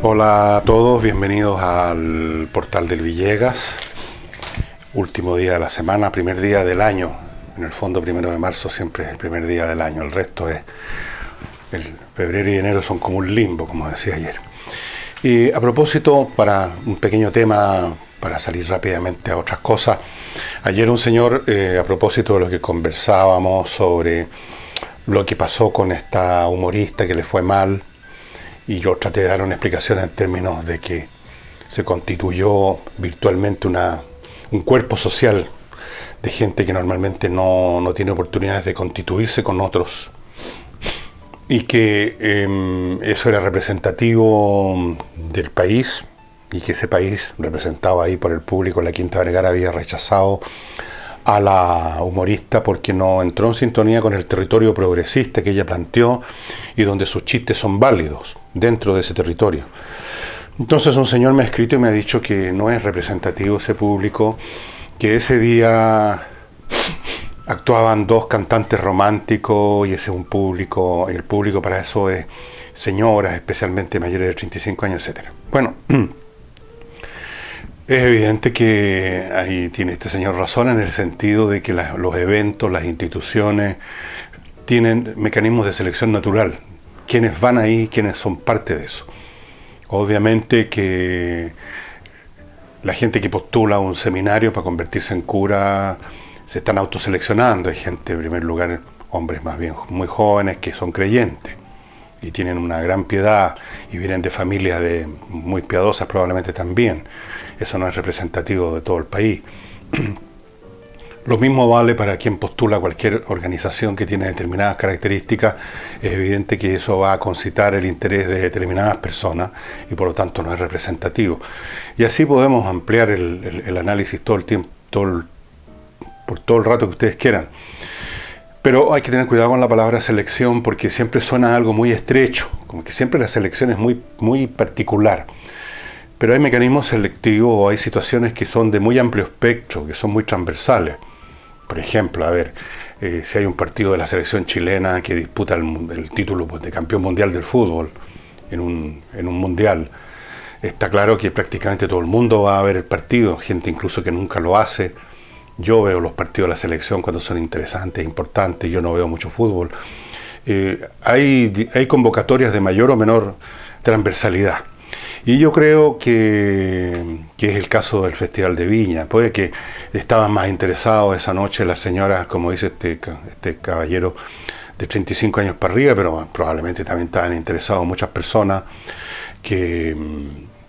Hola a todos, bienvenidos al portal del Villegas. Último día de la semana, primer día del año. En el fondo, 1 de marzo siempre es el primer día del año. El resto es, el febrero y enero son como un limbo, como decía ayer. Y a propósito, para un pequeño tema, para salir rápidamente a otras cosas, ayer un señor, a propósito de lo que conversábamos sobre lo que pasó con esta humorista que le fue mal, y yo traté de dar una explicación en términos de que se constituyó virtualmente un cuerpo social de gente que normalmente no tiene oportunidades de constituirse con otros, y que eso era representativo del país, y que ese país, representado ahí por el público, la Quinta Vergara había rechazado a la humorista porque no entró en sintonía con el territorio progresista que ella planteó y donde sus chistes son válidos dentro de ese territorio. Entonces un señor me ha escrito y me ha dicho que no es representativo ese público, que ese día actuaban dos cantantes románticos y ese es un público, y el público para eso es señoras, especialmente mayores de 35 años, etc. Bueno, es evidente que ahí tiene este señor razón en el sentido de que los eventos, las instituciones tienen mecanismos de selección natural. Quienes van ahí, quienes son parte de eso. Obviamente que la gente que postula un seminario para convertirse en cura se están autoseleccionando. Hay gente, en primer lugar, hombres más bien muy jóvenes que son creyentes y tienen una gran piedad y vienen de familias muy piadosas probablemente también. Eso no es representativo de todo el país. Lo mismo vale para quien postula cualquier organización que tiene determinadas características. Es evidente que eso va a concitar el interés de determinadas personas y por lo tanto no es representativo. Y así podemos ampliar el análisis todo el tiempo, por todo el rato que ustedes quieran. Pero hay que tener cuidado con la palabra selección porque siempre suena algo muy estrecho, como que siempre la selección es muy particular. Pero hay mecanismos selectivos o hay situaciones que son de muy amplio espectro, que son muy transversales. Por ejemplo, a ver, si hay un partido de la selección chilena que disputa el título de campeón mundial del fútbol en un mundial, está claro que prácticamente todo el mundo va a ver el partido, gente incluso que nunca lo hace. Yo veo los partidos de la selección cuando son interesantes, importantes, yo no veo mucho fútbol. Hay convocatorias de mayor o menor transversalidad. Y yo creo que es el caso del Festival de Viña. Puede que estaban más interesados esa noche las señoras, como dice este caballero, de 35 años para arriba, pero probablemente también estaban interesados muchas personas que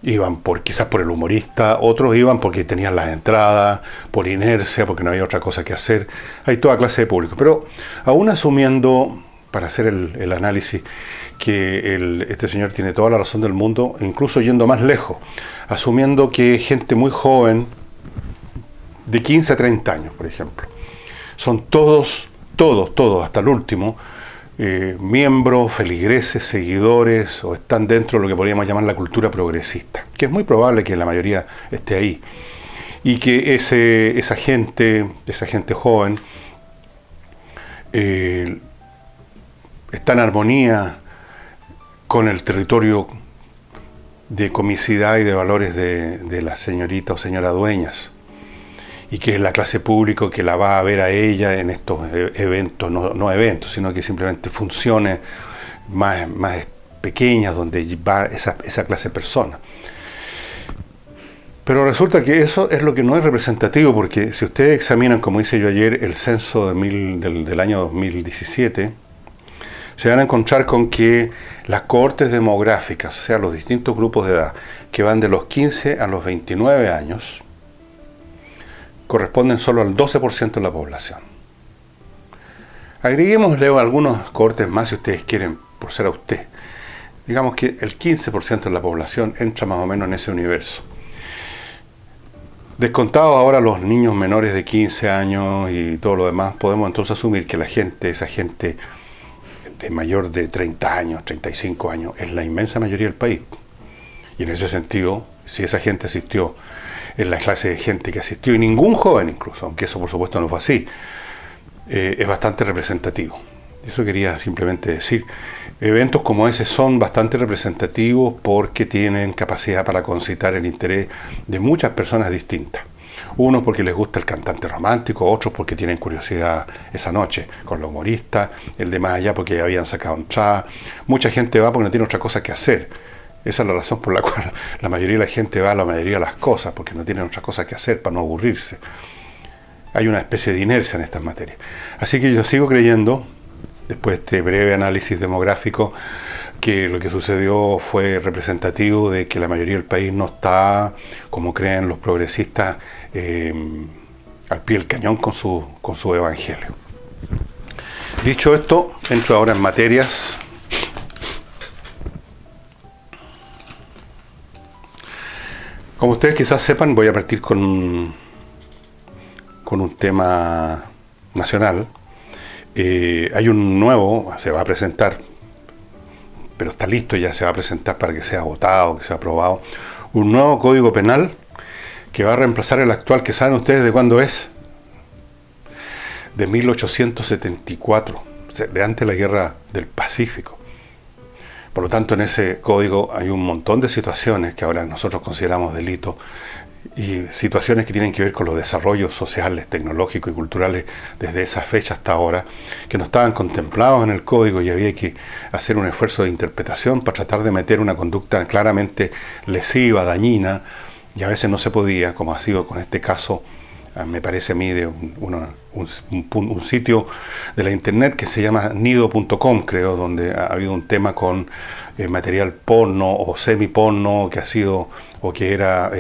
iban quizás por el humorista, otros iban porque tenían las entradas, por inercia, porque no había otra cosa que hacer. Hay toda clase de público. Pero aún asumiendo, para hacer el análisis, que este señor tiene toda la razón del mundo, incluso yendo más lejos, asumiendo que gente muy joven, de 15 a 30 años, por ejemplo, son todos, hasta el último, miembros, feligreses, seguidores, o están dentro de lo que podríamos llamar la cultura progresista, que es muy probable que la mayoría esté ahí, y que esa gente joven está en armonía con el territorio de comicidad y de valores de la señorita o señora dueñas, y que es la clase pública que la va a ver a ella en estos eventos, no eventos, sino que simplemente funciones más pequeñas donde va esa clase de personas. Pero resulta que eso es lo que no es representativo, porque si ustedes examinan, como hice yo ayer, el censo del año 2017, se van a encontrar con que las cohortes demográficas, o sea, los distintos grupos de edad, que van de los 15 a los 29 años, corresponden solo al 12% de la población. Agreguémosle algunos cohortes más si ustedes quieren, por ser a usted. Digamos que el 15% de la población entra más o menos en ese universo. Descontados ahora los niños menores de 15 años y todo lo demás, podemos entonces asumir que esa gente de mayor de 30 años, 35 años, es la inmensa mayoría del país. Y en ese sentido, si esa gente asistió, es la clase de gente que asistió, y ningún joven incluso, aunque eso por supuesto no fue así, es bastante representativo. Eso quería simplemente decir. Eventos como ese son bastante representativos porque tienen capacidad para concitar el interés de muchas personas distintas. Unos porque les gusta el cantante romántico, otros porque tienen curiosidad esa noche con los humoristas, el de más allá porque habían sacado un chat. Mucha gente va porque no tiene otra cosa que hacer. Esa es la razón por la cual la mayoría de la gente va a la mayoría de las cosas, porque no tienen otra cosa que hacer para no aburrirse. Hay una especie de inercia en estas materias. Así que yo sigo creyendo, después de este breve análisis demográfico, que lo que sucedió fue representativo de que la mayoría del país no está, como creen los progresistas, al pie del cañón con su evangelio. Dicho esto, entro ahora en materias. Como ustedes quizás sepan, voy a partir con un tema nacional. Hay un nuevo, se va a presentar, pero está listo, ya se va a presentar para que sea votado, que sea aprobado, un nuevo Código Penal que va a reemplazar el actual, que saben ustedes de cuándo es, de 1874, de antes de la Guerra del Pacífico. Por lo tanto, en ese código hay un montón de situaciones que ahora nosotros consideramos delitos y situaciones que tienen que ver con los desarrollos sociales, tecnológicos y culturales desde esa fecha hasta ahora, que no estaban contemplados en el código y había que hacer un esfuerzo de interpretación para tratar de meter una conducta claramente lesiva, dañina, y a veces no se podía, como ha sido con este caso, me parece a mí, de un sitio de la internet que se llama nido.com, creo, donde ha habido un tema con material porno o semiporno que ha sido o que era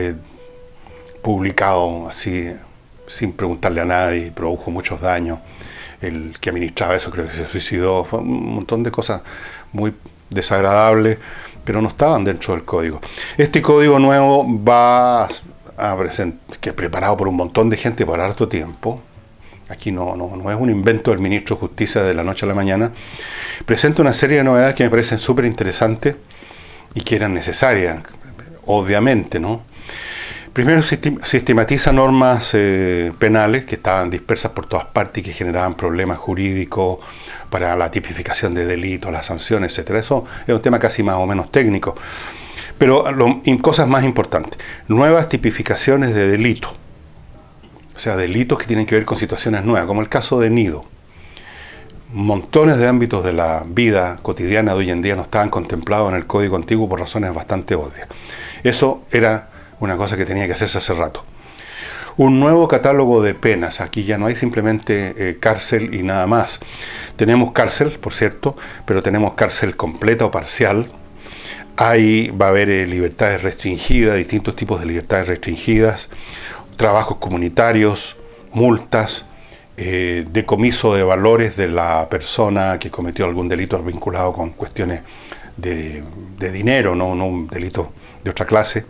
publicado así sin preguntarle a nadie, y produjo muchos daños. El que administraba eso creo que se suicidó. Fue un montón de cosas muy desagradables, pero no estaban dentro del código. Este código nuevo va a presentar, que es preparado por un montón de gente por harto tiempo. Aquí no es un invento del ministro de Justicia de la noche a la mañana. Presenta una serie de novedades que me parecen súper interesantes y que eran necesarias, obviamente, ¿no? Primero, sistematiza normas penales que estaban dispersas por todas partes y que generaban problemas jurídicos para la tipificación de delitos, las sanciones, etcétera. Eso es un tema casi más o menos técnico. Pero cosas más importantes, nuevas tipificaciones de delitos. O sea, delitos que tienen que ver con situaciones nuevas, como el caso de Nido. Montones de ámbitos de la vida cotidiana de hoy en día no estaban contemplados en el Código Antiguo por razones bastante obvias. Eso era una cosa que tenía que hacerse hace rato. Un nuevo catálogo de penas. Aquí ya no hay simplemente cárcel y nada más. Tenemos cárcel, por cierto, pero tenemos cárcel completa o parcial. Ahí va a haber libertades restringidas, distintos tipos de libertades restringidas, trabajos comunitarios, multas, decomiso de valores de la persona que cometió algún delito vinculado con cuestiones de dinero, no un delito de otra clase.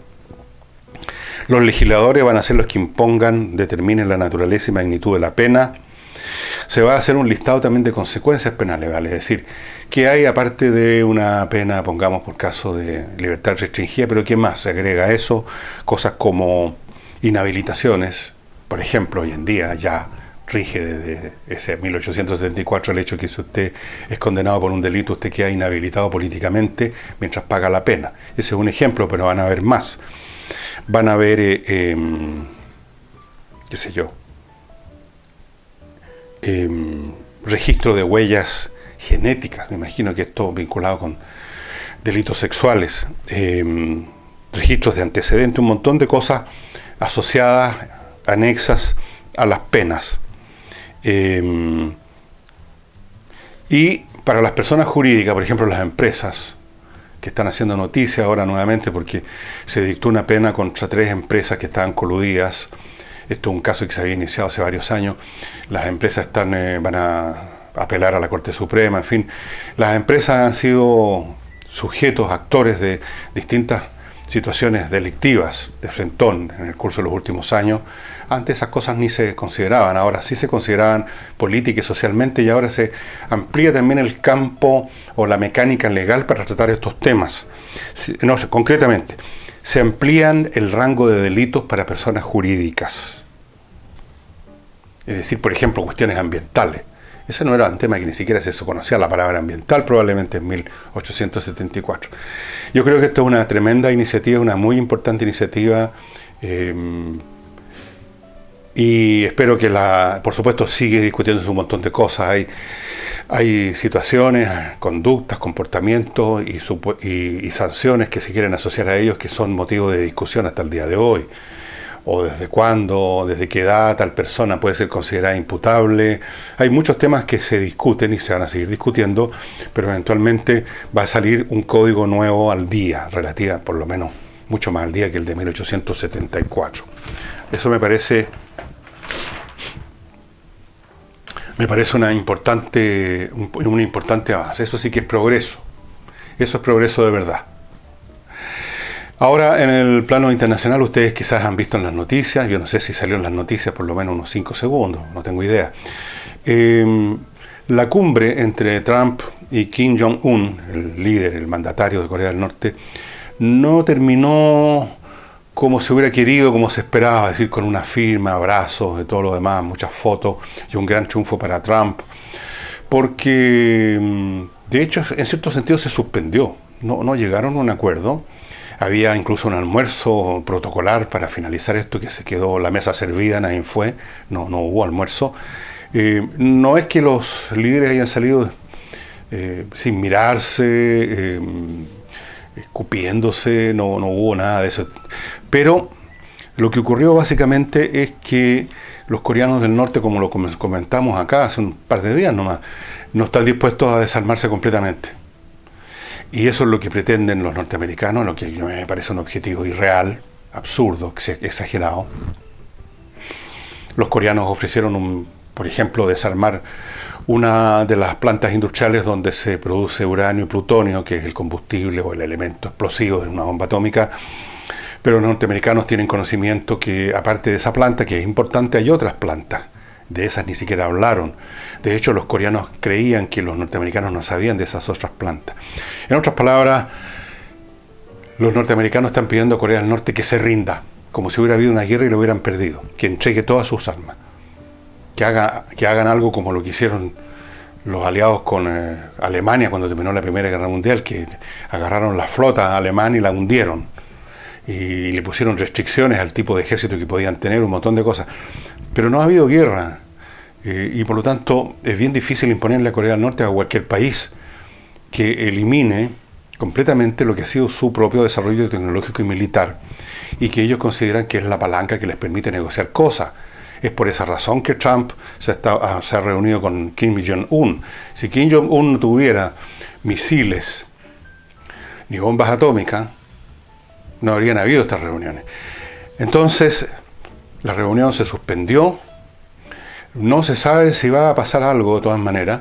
Los legisladores van a ser los que impongan, determinen la naturaleza y magnitud de la pena. Se va a hacer un listado también de consecuencias penales, ¿vale? Es decir, ¿qué hay aparte de una pena, pongamos por caso de libertad restringida, pero qué más? Se agrega a eso cosas como inhabilitaciones. Por ejemplo, hoy en día ya rige desde ese 1874 el hecho que si usted es condenado por un delito, usted queda inhabilitado políticamente mientras paga la pena. Ese es un ejemplo, pero van a haber más. Van a haber, qué sé yo, registro de huellas genéticas, me imagino que esto vinculado con delitos sexuales, registros de antecedentes, un montón de cosas asociadas, anexas a las penas. Y para las personas jurídicas, por ejemplo las empresas, que están haciendo noticia ahora nuevamente porque se dictó una pena contra 3 empresas que estaban coludidas. Esto es un caso que se había iniciado hace varios años. Las empresas van a apelar a la Corte Suprema, en fin. Las empresas han sido sujetos, actores de distintas situaciones delictivas de frentón en el curso de los últimos años. Antes esas cosas ni se consideraban, ahora sí se consideraban política y socialmente, y ahora se amplía también el campo o la mecánica legal para tratar estos temas. No, concretamente, se amplían el rango de delitos para personas jurídicas. Es decir, por ejemplo, cuestiones ambientales. Ese no era un tema que ni siquiera se conocía la palabra ambiental, probablemente en 1874. Yo creo que esto es una tremenda iniciativa, una muy importante iniciativa, y espero que por supuesto, sigue discutiéndose un montón de cosas. Hay situaciones, conductas, comportamientos y sanciones que se quieren asociar a ellos que son motivo de discusión hasta el día de hoy. O desde cuándo, desde qué edad tal persona puede ser considerada imputable. Hay muchos temas que se discuten y se van a seguir discutiendo, pero eventualmente va a salir un código nuevo al día, relativa, por lo menos mucho más al día que el de 1874. Eso me parece un importante avance. Eso sí que es progreso. Eso es progreso de verdad. Ahora, en el plano internacional, ustedes quizás han visto en las noticias, yo no sé si salió en las noticias por lo menos unos 5 segundos, no tengo idea. La cumbre entre Trump y Kim Jong-un, el líder, el mandatario de Corea del Norte, no terminó como se hubiera querido, como se esperaba, es decir, con una firma, abrazos y todo lo demás, muchas fotos y un gran triunfo para Trump, porque de hecho en cierto sentido se suspendió, no llegaron a un acuerdo. Había incluso un almuerzo protocolar para finalizar esto, que se quedó la mesa servida, nadie fue, no hubo almuerzo. No es que los líderes hayan salido sin mirarse, escupiéndose, no hubo nada de eso. Pero lo que ocurrió básicamente es que los coreanos del norte, como lo comentamos acá hace un par de días nomás, no están dispuestos a desarmarse completamente. Y eso es lo que pretenden los norteamericanos, lo que me parece un objetivo irreal, absurdo, exagerado. Los coreanos ofrecieron, por ejemplo, desarmar una de las plantas industriales donde se produce uranio y plutonio, que es el combustible o el elemento explosivo de una bomba atómica. Pero los norteamericanos tienen conocimiento que, aparte de esa planta, que es importante, hay otras plantas. De esas ni siquiera hablaron. De hecho, los coreanos creían que los norteamericanos no sabían de esas otras plantas. En otras palabras, los norteamericanos están pidiendo a Corea del Norte que se rinda, como si hubiera habido una guerra y lo hubieran perdido, que entregue todas sus armas, que hagan algo como lo que hicieron los aliados con Alemania cuando terminó la Primera Guerra Mundial, que agarraron la flota alemana y la hundieron, y le pusieron restricciones al tipo de ejército que podían tener, un montón de cosas. Pero no ha habido guerra, y por lo tanto es bien difícil imponerle a Corea del Norte, a cualquier país, que elimine completamente lo que ha sido su propio desarrollo tecnológico y militar, y que ellos consideran que es la palanca que les permite negociar cosas. Es por esa razón que Trump se ha reunido con Kim Jong-un. Si Kim Jong-un no tuviera misiles ni bombas atómicas, no habrían habido estas reuniones. Entonces, la reunión se suspendió, no se sabe si va a pasar algo de todas maneras.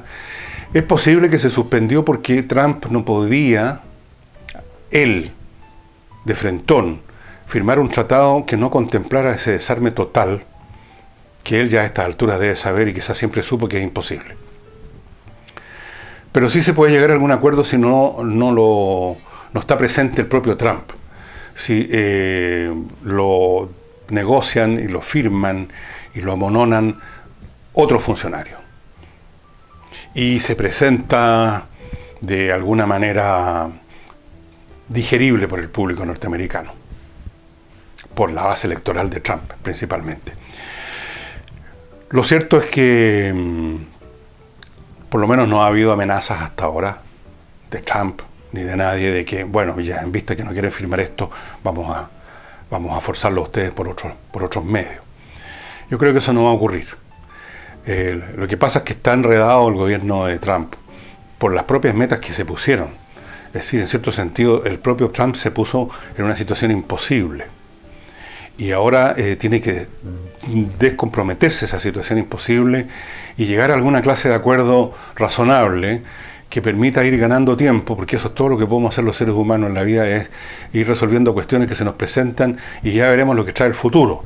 Es posible que se suspendió porque Trump no podía, él, de frentón, firmar un tratado que no contemplara ese desarme total, que él ya a estas alturas debe saber y quizás siempre supo que es imposible. Pero sí se puede llegar a algún acuerdo si no está presente el propio Trump. Si lo negocian y lo firman y lo amononan otros funcionarios. Y se presenta de alguna manera digerible por el público norteamericano, por la base electoral de Trump principalmente. Lo cierto es que por lo menos no ha habido amenazas hasta ahora de Trump ni de nadie de que, bueno, ya en vista que no quieren firmar esto, vamos a forzarlo a ustedes por otros medios. Yo creo que eso no va a ocurrir. Lo que pasa es que está enredado el gobierno de Trump por las propias metas que se pusieron. Es decir, en cierto sentido, el propio Trump se puso en una situación imposible. Y ahora tiene que descomprometerse esa situación imposible y llegar a alguna clase de acuerdo razonable que permita ir ganando tiempo, porque eso es todo lo que podemos hacer los seres humanos en la vida, es ir resolviendo cuestiones que se nos presentan y ya veremos lo que trae el futuro.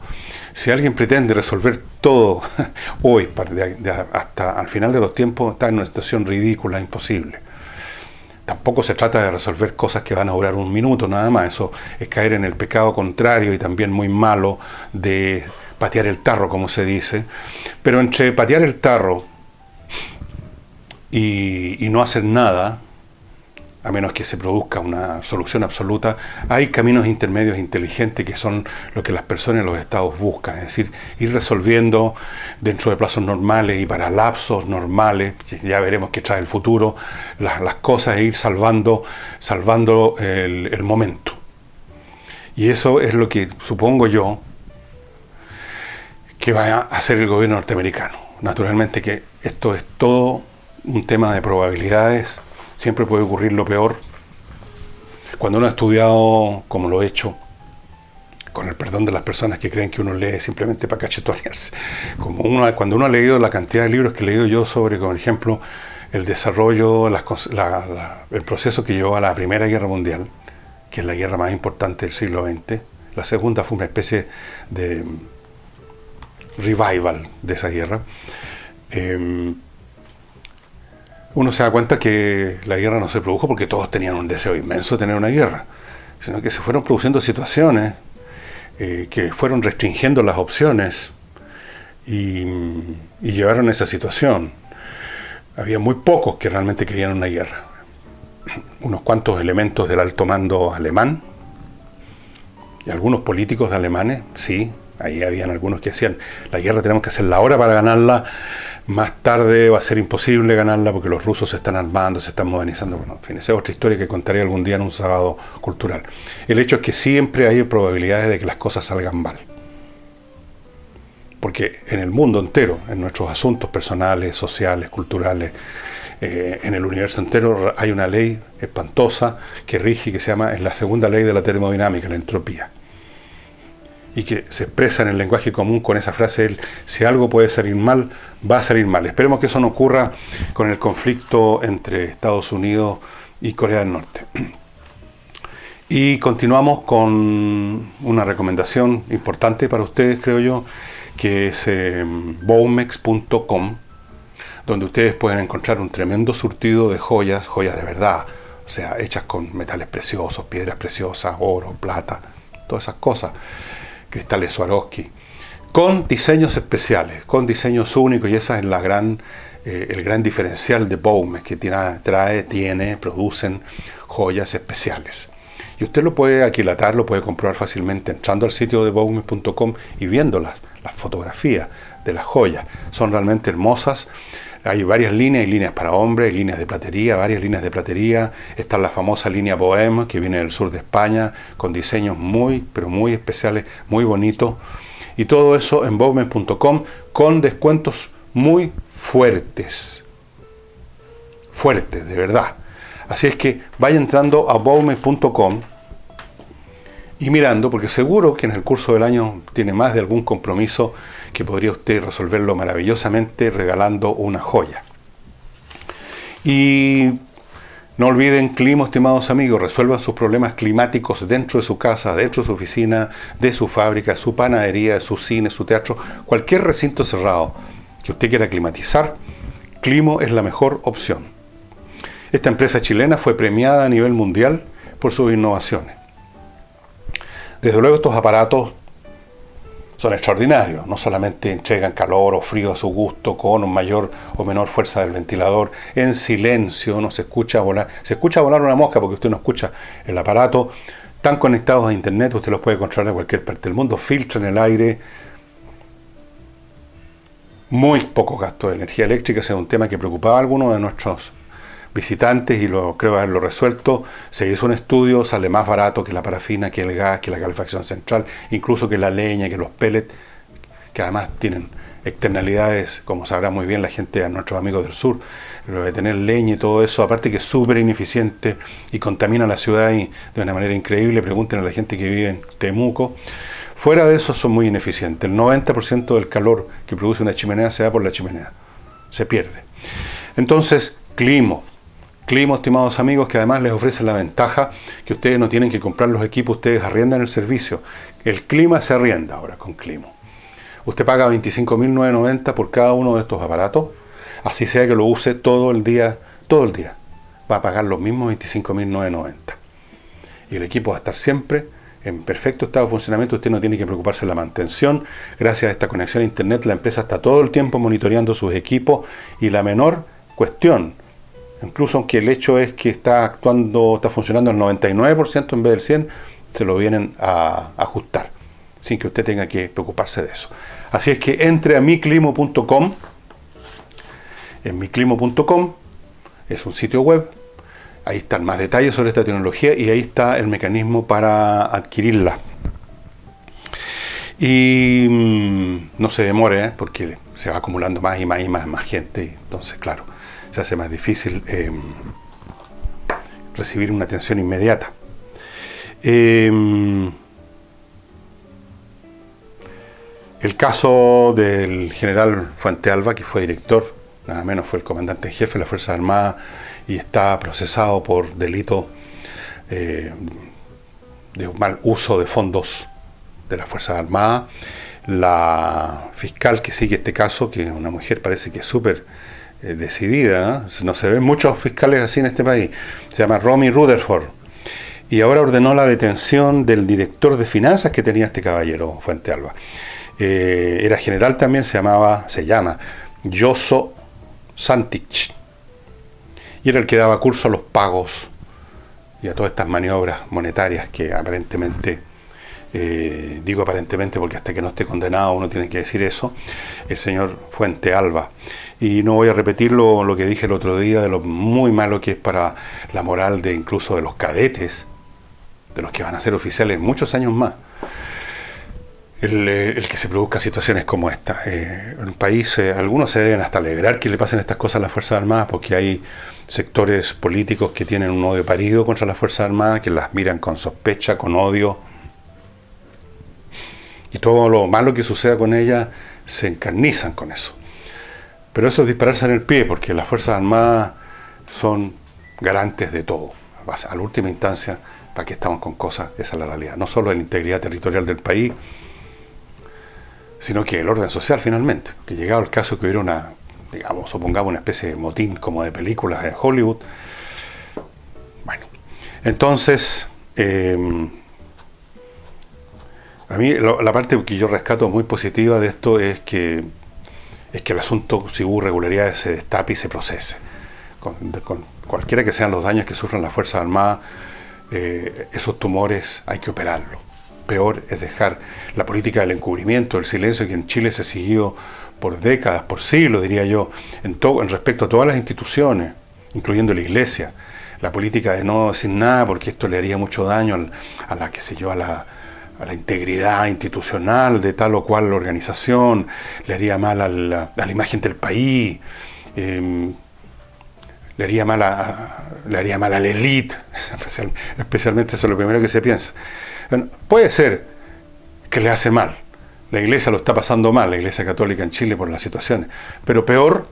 Si alguien pretende resolver todo hoy, hasta al final de los tiempos, está en una situación ridícula, imposible. Tampoco se trata de resolver cosas que van a durar un minuto nada más, eso es caer en el pecado contrario y también muy malo de patear el tarro, como se dice. Pero entre patear el tarro y no hacer nada, a menos que se produzca una solución absoluta, hay caminos intermedios inteligentes que son lo que las personas y los estados buscan, es decir, ir resolviendo dentro de plazos normales y para lapsos normales, ya veremos qué trae el futuro, las cosas, e ir salvando el momento. Y eso es lo que supongo yo que va a hacer el gobierno norteamericano. Naturalmente que esto es todo un tema de probabilidades. Siempre puede ocurrir lo peor. Cuando uno ha estudiado, como lo he hecho, con el perdón de las personas que creen que uno lee simplemente para cachetonearse, cuando uno ha leído la cantidad de libros que he leído yo sobre, por ejemplo, el desarrollo, el proceso que llevó a la Primera Guerra Mundial, que es la guerra más importante del siglo XX, la segunda fue una especie de revival de esa guerra, uno se da cuenta que la guerra no se produjo porque todos tenían un deseo inmenso de tener una guerra, sino que se fueron produciendo situaciones que fueron restringiendo las opciones y llevaron a esa situación. Había muy pocos que realmente querían una guerra. Unos cuantos elementos del alto mando alemán y algunos políticos de alemanes, sí, ahí habían algunos que decían, la guerra tenemos que hacerla ahora para ganarla, más tarde va a ser imposible ganarla porque los rusos se están armando, se están modernizando. Bueno, en fin, esa es otra historia que contaré algún día en un sábado cultural. El hecho es que siempre hay probabilidades de que las cosas salgan mal. Porque en el mundo entero, en nuestros asuntos personales, sociales, culturales, en el universo entero hay una ley espantosa que rige, que se llama, es la segunda ley de la termodinámica, la entropía. Y que se expresa en el lenguaje común con esa frase, si algo puede salir mal, va a salir mal. Esperemos que eso no ocurra con el conflicto entre Estados Unidos y Corea del Norte. Y continuamos con una recomendación importante para ustedes, creo yo, que es baumex.com, donde ustedes pueden encontrar un tremendo surtido de joyas de verdad, o sea, hechas con metales preciosos, piedras preciosas, oro, plata, todas esas cosas, cristales Swarovski, con diseños especiales, con diseños únicos, y esa es el gran diferencial de Baumex, que producen joyas especiales. Y usted lo puede aquilatar, lo puede comprobar fácilmente entrando al sitio de baumex.com y viendo las fotografías de las joyas. Son realmente hermosas. Hay varias líneas, hay líneas para hombres, hay líneas de platería, varias líneas de platería. Está la famosa línea Bohème, que viene del sur de España, con diseños pero muy especiales, muy bonitos. Y todo eso en baumex.com con descuentos muy fuertes. Fuertes, de verdad. Así es que vaya entrando a baumex.com y mirando, porque seguro que en el curso del año tiene más de algún compromiso que podría usted resolverlo maravillosamente regalando una joya. Y no olviden, clima, estimados amigos, resuelvan sus problemas climáticos dentro de su casa, dentro de su oficina, de su fábrica, su panadería, su cine, su teatro, cualquier recinto cerrado que usted quiera climatizar. Climo es la mejor opción. Esta empresa chilena fue premiada a nivel mundial por sus innovaciones. Desde luego estos aparatos son extraordinarios, no solamente entregan calor o frío a su gusto con mayor o menor fuerza del ventilador, en silencio, no se escucha volar una mosca porque usted no escucha el aparato, están conectados a internet, usted los puede controlar de cualquier parte del mundo, filtran el aire, muy poco gasto de energía eléctrica, ese es un tema que preocupaba a algunos de nuestros visitantes y creo haberlo resuelto. Se hizo un estudio, sale más barato que la parafina, que el gas, que la calefacción central, incluso que la leña, que los pellets, que además tienen externalidades, como sabrá muy bien la gente, a nuestros amigos del sur, lo de tener leña y todo eso, aparte que es súper ineficiente y contamina la ciudad de una manera increíble. Pregunten a la gente que vive en Temuco. Fuera de eso son muy ineficientes. El 90% del calor que produce una chimenea se da por la chimenea, se pierde. Entonces, Climo, estimados amigos, que además les ofrece la ventaja que ustedes no tienen que comprar los equipos, ustedes arriendan el servicio. El clima se arrienda ahora con Climo. Usted paga 25.990 por cada uno de estos aparatos, así sea que lo use todo el día, va a pagar los mismos 25.990. Y el equipo va a estar siempre en perfecto estado de funcionamiento, usted no tiene que preocuparse de la mantención. Gracias a esta conexión a internet, la empresa está todo el tiempo monitoreando sus equipos y la menor cuestión Incluso aunque el hecho es que está funcionando el 99% en vez del 100%, se lo vienen a ajustar, sin que usted tenga que preocuparse de eso. Así es que entre a miclimo.com. En miclimo.com es un sitio web. Ahí están más detalles sobre esta tecnología y ahí está el mecanismo para adquirirla. Y no se demore, porque se va acumulando más y más y más gente. Y entonces, claro, se hace más difícil recibir una atención inmediata. El caso del general Fuentealba, que fue director, nada menos fue el comandante en jefe de las Fuerzas Armadas y está procesado por delito de un mal uso de fondos de las Fuerzas Armadas. La fiscal que sigue este caso, que es una mujer, parece que es súper decidida, ¿eh? No se ven muchos fiscales así en este país, se llama Romy Rutherford, y ahora ordenó la detención del director de finanzas que tenía este caballero Fuentealba. Era general también, se llama Joso Santich, y era el que daba curso a los pagos y a todas estas maniobras monetarias que aparentemente, digo aparentemente porque hasta que no esté condenado uno tiene que decir eso, el señor Fuentealba. Y no voy a repetir lo que dije el otro día de lo muy malo que es para la moral de incluso de los cadetes, de los que van a ser oficiales muchos años más, el que se produzcan situaciones como esta. En un país, algunos se deben hasta alegrar que le pasen estas cosas a las Fuerzas Armadas, porque hay sectores políticos que tienen un odio parido contra las Fuerzas Armadas, que las miran con sospecha, con odio, y todo lo malo que suceda con ellas se encarnizan con eso. Pero eso es dispararse en el pie, porque las Fuerzas Armadas son garantes de todo. A la última instancia, ¿para qué estamos con cosas? Esa es la realidad. No solo la integridad territorial del país, sino que el orden social finalmente. Que llegado el caso que hubiera una, digamos, supongamos una especie de motín como de películas de Hollywood. Bueno, entonces, a mí la parte que yo rescato muy positiva de esto es que el asunto, si hubo irregularidades, se destape y se procese. Con cualquiera que sean los daños que sufran las Fuerzas Armadas, esos tumores hay que operarlos. Peor es dejar la política del encubrimiento, el silencio que en Chile se siguió por décadas, por siglos, diría yo, en respecto a todas las instituciones, incluyendo la Iglesia. La política de no decir nada porque esto le haría mucho daño a la integridad institucional de tal o cual organización, le haría mal a la imagen del país, le haría mal a la élite, especialmente eso es lo primero que se piensa. Bueno, puede ser que le hace mal, la Iglesia lo está pasando mal, la Iglesia Católica en Chile por las situaciones, pero peor,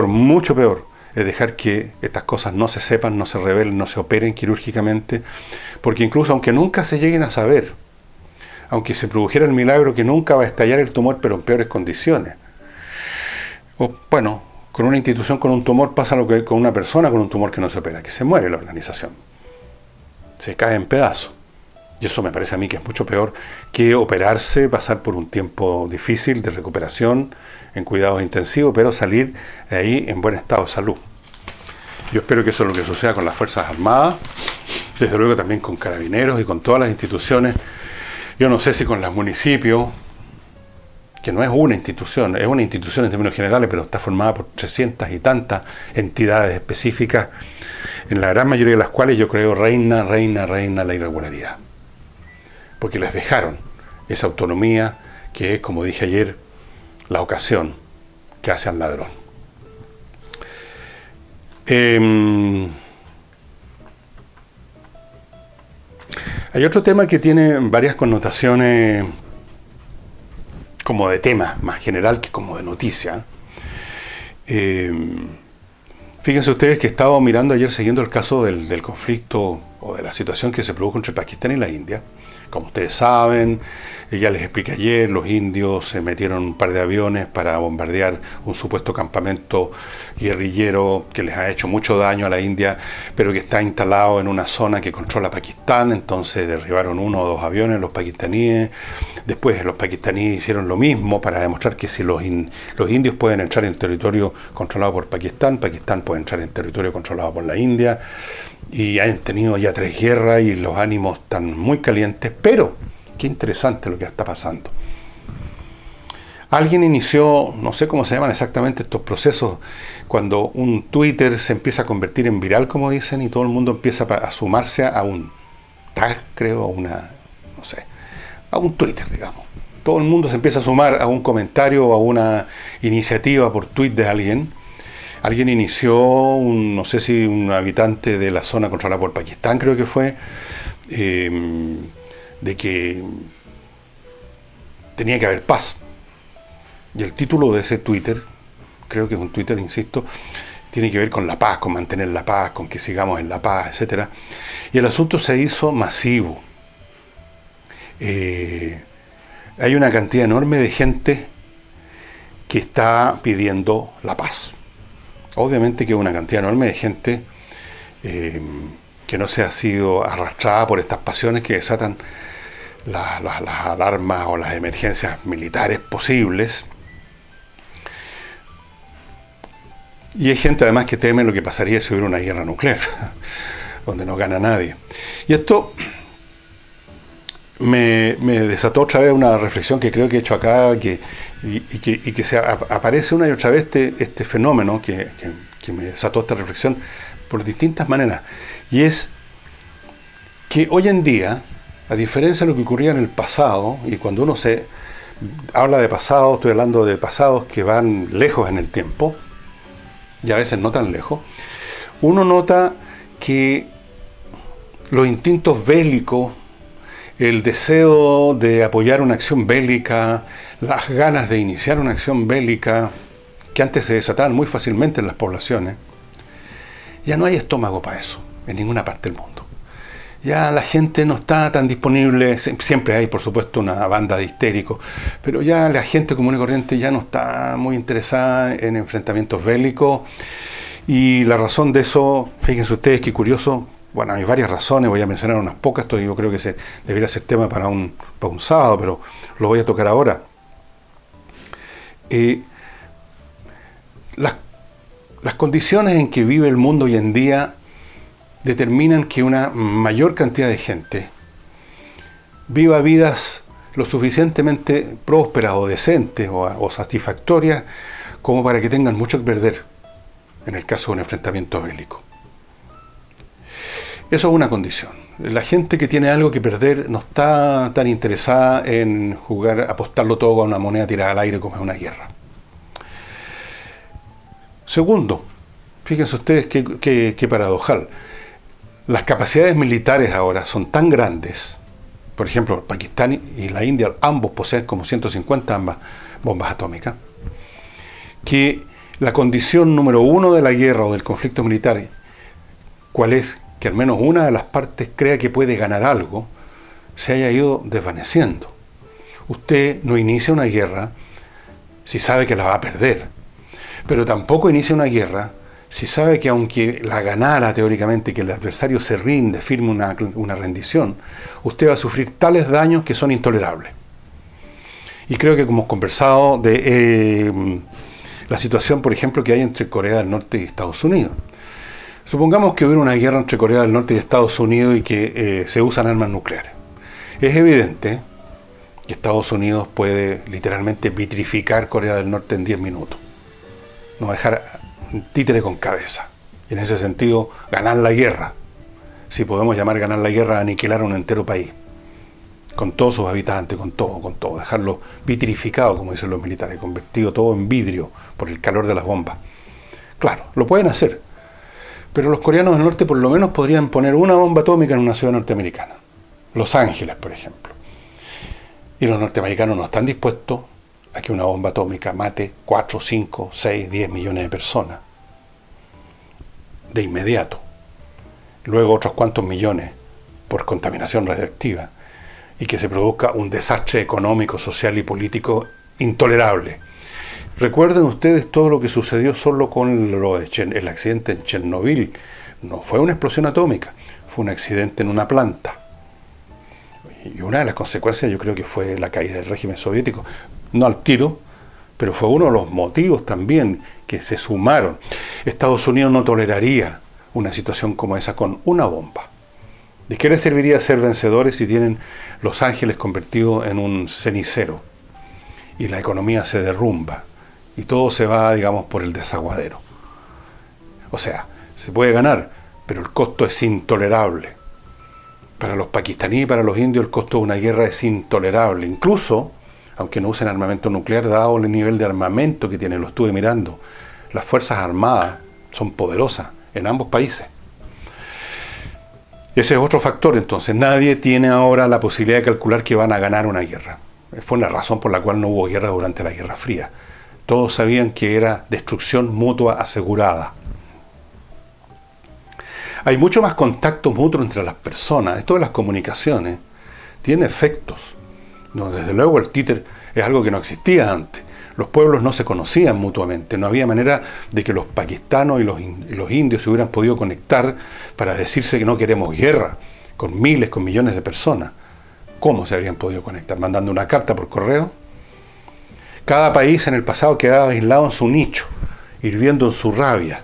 mucho peor, es dejar que estas cosas no se sepan, no se revelen, no se operen quirúrgicamente, porque incluso aunque nunca se lleguen a saber, aunque se produjera el milagro que nunca va a estallar el tumor, pero en peores condiciones. O, bueno, con una institución con un tumor pasa lo que con una persona con un tumor que no se opera, que se muere la organización. Se cae en pedazos. Y eso me parece a mí que es mucho peor que operarse, pasar por un tiempo difícil de recuperación, en cuidados intensivos, pero salir de ahí en buen estado de salud. Yo espero que eso es lo que suceda con las Fuerzas Armadas, desde luego también con Carabineros y con todas las instituciones. Yo no sé si con los municipios, que no es una institución, es una institución en términos generales, pero está formada por 300 y tantas entidades específicas, en la gran mayoría de las cuales yo creo reina la irregularidad. Porque les dejaron esa autonomía que es, como dije ayer, la ocasión que hace al ladrón. Hay otro tema que tiene varias connotaciones como de tema más general que como de noticia. Fíjense ustedes que he estado mirando ayer, siguiendo el caso del conflicto o de la situación que se produjo entre Pakistán y la India, Como ustedes saben, ya les expliqué ayer, los indios se metieron un par de aviones para bombardear un supuesto campamento guerrillero que les ha hecho mucho daño a la India, pero que está instalado en una zona que controla Pakistán. Entonces derribaron 1 o 2 aviones los pakistaníes. Después los pakistaníes hicieron lo mismo para demostrar que si los indios pueden entrar en territorio controlado por Pakistán, Pakistán puede entrar en territorio controlado por la India. Y han tenido ya 3 guerras y los ánimos están muy calientes, pero qué interesante lo que está pasando. Alguien inició, no sé cómo se llaman exactamente estos procesos, cuando un Twitter se empieza a convertir en viral, como dicen, y todo el mundo empieza a sumarse a un tag, creo, a un Twitter, digamos. Todo el mundo se empieza a sumar a un comentario o a una iniciativa por tweet de alguien. Alguien inició, no sé si un habitante de la zona controlada por Pakistán, creo que fue, de que tenía que haber paz. Y el título de ese Twitter, creo que es un Twitter, insisto, tiene que ver con la paz, con mantener la paz, con que sigamos en la paz, etc. Y el asunto se hizo masivo. Hay una cantidad enorme de gente que está pidiendo la paz. Obviamente que una cantidad enorme de gente que no se ha sido arrastrada por estas pasiones que desatan las alarmas o las emergencias militares posibles. Y hay gente además que teme lo que pasaría si hubiera una guerra nuclear, donde no gana nadie. Y esto me desató otra vez una reflexión que creo que he hecho acá, y que aparece una y otra vez este fenómeno que me desató esta reflexión por distintas maneras. Y es que hoy en día, a diferencia de lo que ocurría en el pasado, y cuando uno se habla de pasado, estoy hablando de pasados que van lejos en el tiempo, y a veces no tan lejos, uno nota que los instintos bélicos, el deseo de apoyar una acción bélica, las ganas de iniciar una acción bélica, que antes se desataban muy fácilmente en las poblaciones, ya no hay estómago para eso, en ninguna parte del mundo. Ya la gente no está tan disponible, siempre hay por supuesto una banda de histéricos, pero ya la gente común y corriente ya no está muy interesada en enfrentamientos bélicos, y la razón de eso, fíjense ustedes qué curioso, bueno, hay varias razones, voy a mencionar unas pocas, esto yo creo que debería ser tema para un sábado, pero lo voy a tocar ahora. Las condiciones en que vive el mundo hoy en día determinan que una mayor cantidad de gente viva vidas lo suficientemente prósperas o decentes o satisfactorias como para que tengan mucho que perder en el caso de un enfrentamiento bélico. Eso es una condición. La gente que tiene algo que perder no está tan interesada en jugar, apostarlo todo con una moneda tirada al aire como es una guerra. Segundo, fíjense ustedes qué paradojal. Las capacidades militares ahora son tan grandes, por ejemplo, Pakistán y la India, ambos poseen como 150 bombas atómicas, que la condición número 1 de la guerra o del conflicto militar, ¿cuál es? Que al menos una de las partes crea que puede ganar algo, se haya ido desvaneciendo. Usted no inicia una guerra si sabe que la va a perder, pero tampoco inicia una guerra si sabe que aunque la ganara teóricamente, que el adversario se rinde, firme una rendición, usted va a sufrir tales daños que son intolerables. Y creo que como hemos conversado de la situación, por ejemplo, que hay entre Corea del Norte y Estados Unidos. Supongamos que hubiera una guerra entre Corea del Norte y Estados Unidos y que se usan armas nucleares. Es evidente que Estados Unidos puede literalmente vitrificar Corea del Norte en 10 minutos. No dejar títere con cabeza. Y en ese sentido, ganar la guerra. Si podemos llamar ganar la guerra, aniquilar a un entero país. Con todos sus habitantes, con todo. Dejarlo vitrificado, como dicen los militares, convertido todo en vidrio por el calor de las bombas. Claro, lo pueden hacer. Pero los coreanos del norte por lo menos podrían poner una bomba atómica en una ciudad norteamericana. Los Ángeles, por ejemplo. Y los norteamericanos no están dispuestos a que una bomba atómica mate 4, 5, 6, 10 millones de personas. De inmediato. Luego otros cuantos millones por contaminación radiactiva. y que se produzca un desastre económico, social y político intolerable. Recuerden ustedes todo lo que sucedió solo con el accidente en Chernobyl. No fue una explosión atómica, fue un accidente en una planta. Y una de las consecuencias yo creo que fue la caída del régimen soviético. No al tiro, pero fue uno de los motivos también que se sumaron. Estados Unidos no toleraría una situación como esa con una bomba. ¿De qué les serviría ser vencedores si tienen Los Ángeles convertido en un cenicero y la economía se derrumba y todo se va, digamos, por el desaguadero? O sea, se puede ganar, pero el costo es intolerable. Para los pakistaníes y para los indios el costo de una guerra es intolerable. Incluso, aunque no usen armamento nuclear, dado el nivel de armamento que tienen, lo estuve mirando, las fuerzas armadas son poderosas en ambos países. Ese es otro factor, entonces. Nadie tiene ahora la posibilidad de calcular que van a ganar una guerra. Fue la razón por la cual no hubo guerra durante la Guerra Fría. Todos sabían que era destrucción mutua asegurada. Hay mucho más contacto mutuo entre las personas. Esto de las comunicaciones tiene efectos. No, desde luego el títer es algo que no existía antes. Los pueblos no se conocían mutuamente. No había manera de que los pakistanos y los indios se hubieran podido conectar para decirse que no queremos guerra con miles, con millones de personas. ¿Cómo se habrían podido conectar? ¿Mandando una carta por correo? Cada país en el pasado quedaba aislado en su nicho, hirviendo en su rabia,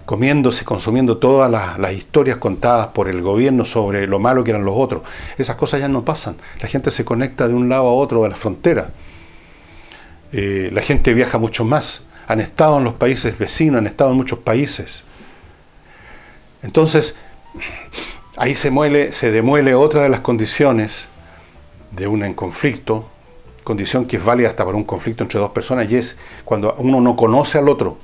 consumiendo todas las historias contadas por el gobierno sobre lo malo que eran los otros. Esas cosas ya no pasan. La gente se conecta de un lado a otro de la frontera. La gente viaja mucho más. Han estado en los países vecinos, han estado en muchos países. Entonces, ahí se demuele otra de las condiciones de un conflicto, condición que es válida hasta para un conflicto entre dos personas, y es cuando uno no conoce al otro.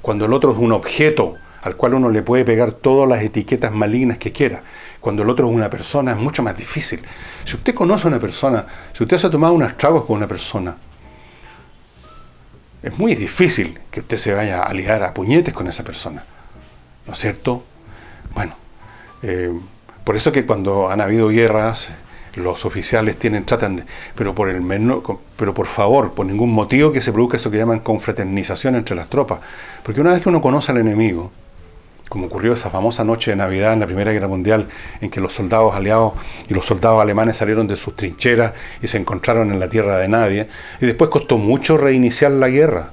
Cuando el otro es un objeto al cual uno le puede pegar todas las etiquetas malignas que quiera. Cuando el otro es una persona es mucho más difícil. Si usted conoce a una persona, si usted se ha tomado unos tragos con una persona, es muy difícil que usted se vaya a liar a puñetes con esa persona. ¿No es cierto? Bueno, por eso que cuando han habido guerras, los oficiales pero por favor, por ningún motivo que se produzca esto que llaman confraternización entre las tropas. Porque una vez que uno conoce al enemigo, como ocurrió esa famosa noche de Navidad en la Primera Guerra Mundial, en que los soldados aliados y los soldados alemanes salieron de sus trincheras y se encontraron en la tierra de nadie, y después costó mucho reiniciar la guerra.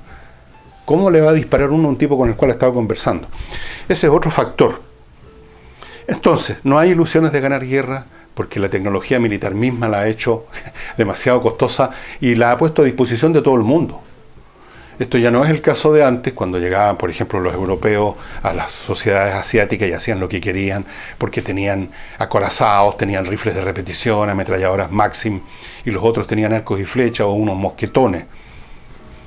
¿Cómo le va a disparar uno a un tipo con el cual ha estado conversando? Ese es otro factor. Entonces, no hay ilusiones de ganar guerra, porque la tecnología militar misma la ha hecho demasiado costosa y la ha puesto a disposición de todo el mundo. Esto ya no es el caso de antes, cuando llegaban, por ejemplo, los europeos a las sociedades asiáticas y hacían lo que querían, porque tenían acorazados, tenían rifles de repetición, ametralladoras Maxim, y los otros tenían arcos y flechas o unos mosquetones.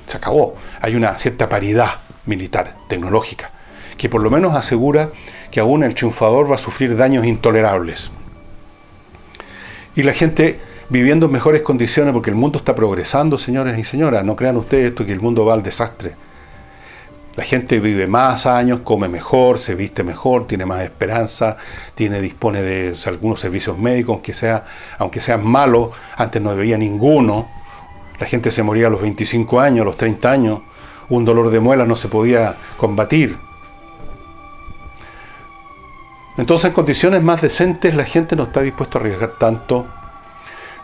Se acabó. Hay una cierta paridad militar, tecnológica, que por lo menos asegura que aún el triunfador va a sufrir daños intolerables. Y la gente viviendo en mejores condiciones, porque el mundo está progresando, señores y señoras. No crean ustedes esto, que el mundo va al desastre. La gente vive más años, come mejor, se viste mejor, tiene más esperanza, dispone de algunos servicios médicos, aunque sean malos. Antes no había ninguno. La gente se moría a los 25 años, a los 30 años. Un dolor de muela no se podía combatir. Entonces, en condiciones más decentes, la gente no está dispuesta a arriesgar tanto,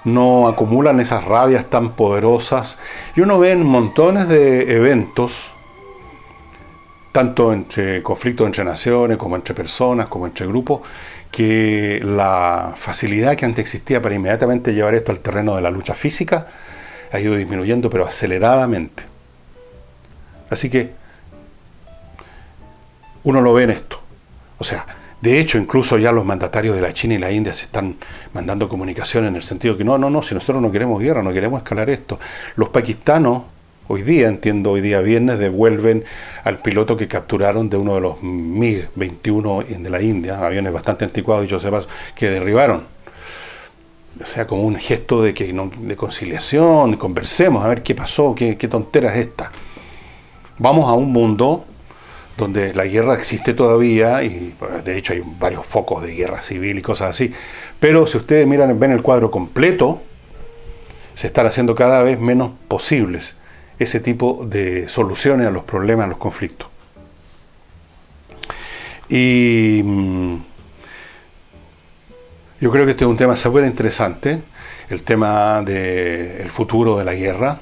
no acumulan esas rabias tan poderosas, y uno ve en montones de eventos, tanto entre conflictos entre naciones, como entre personas, como entre grupos, que la facilidad que antes existía para inmediatamente llevar esto al terreno de la lucha física ha ido disminuyendo, pero aceleradamente. Así que uno lo ve en esto. O sea, de hecho, incluso ya los mandatarios de la China y la India se están mandando comunicación en el sentido que no, si nosotros no queremos guerra, no queremos escalar esto. Los pakistanos, hoy día viernes, devuelven al piloto que capturaron de uno de los MiG-21 de la India, aviones bastante anticuados, dicho sea paso, que derribaron. O sea, como un gesto de conciliación, conversemos, a ver qué pasó, qué tontera es esta. Vamos a un mundo donde la guerra existe todavía, y de hecho hay varios focos de guerra civil y cosas así, pero si ustedes ven el cuadro completo, se están haciendo cada vez menos posibles ese tipo de soluciones a los problemas, a los conflictos. Y yo creo que este es un tema súper interesante, el tema del futuro de la guerra,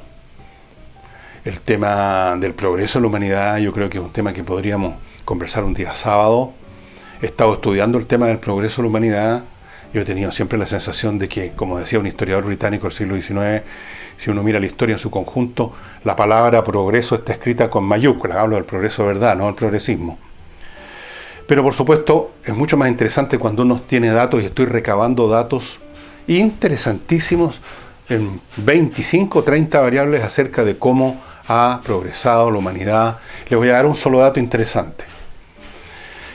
el tema del progreso de la humanidad. Yo creo que es un tema que podríamos conversar un día sábado. He estado estudiando el tema del progreso de la humanidad. Yo he tenido siempre la sensación de que, como decía un historiador británico del siglo XIX, si uno mira la historia en su conjunto, la palabra progreso está escrita con mayúsculas. Hablo del progreso de verdad, no del progresismo. Pero por supuesto es mucho más interesante cuando uno tiene datos, y estoy recabando datos interesantísimos en 25 o 30 variables acerca de cómo ha progresado la humanidad. Les voy a dar un solo dato interesante.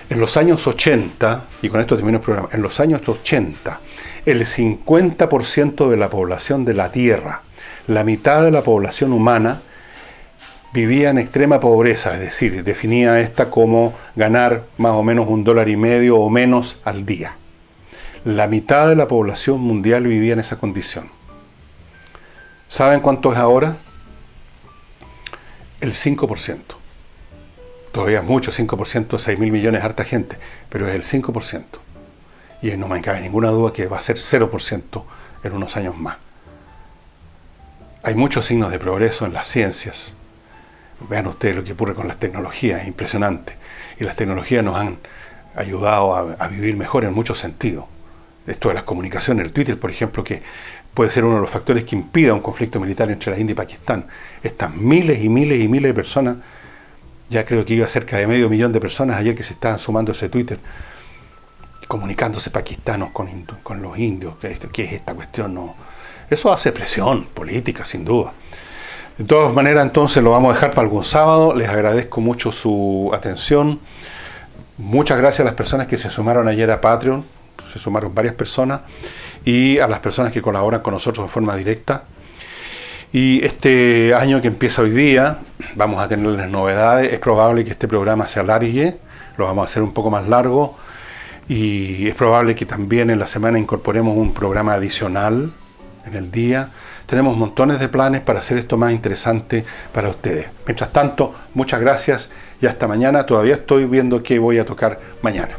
En los años 80, y con esto termino el programa, en los años 80, el 50% de la población de la Tierra, la mitad de la población humana, vivía en extrema pobreza, es decir, definía esta como ganar más o menos $1.50 o menos al día. La mitad de la población mundial vivía en esa condición. ¿Saben cuánto es ahora? El 5%. Todavía es mucho, 5%, 6.000 millones, harta gente, pero es el 5%. Y no me cabe ninguna duda que va a ser 0% en unos años más. Hay muchos signos de progreso en las ciencias. Vean ustedes lo que ocurre con las tecnologías, es impresionante. Y las tecnologías nos han ayudado a vivir mejor en muchos sentidos. Esto de las comunicaciones, el Twitter, por ejemplo, que puede ser uno de los factores que impida un conflicto militar entre la India y Pakistán. Estas miles y miles y miles de personas, ya creo que iba cerca de 500.000 de personas ayer que se estaban sumando a ese Twitter, comunicándose pakistanos con los indios. ¿Qué es esta cuestión? No. Eso hace presión política, sin duda. De todas maneras, entonces lo vamos a dejar para algún sábado. Les agradezco mucho su atención. Muchas gracias a las personas que se sumaron ayer a Patreon. Se sumaron varias personas. Y a las personas que colaboran con nosotros de forma directa. Y este año que empieza hoy día, vamos a tener novedades. Es probable que este programa se alargue. Lo vamos a hacer un poco más largo. Y es probable que también en la semana incorporemos un programa adicional en el día. Tenemos montones de planes para hacer esto más interesante para ustedes. Mientras tanto, muchas gracias y hasta mañana. Todavía estoy viendo qué voy a tocar mañana.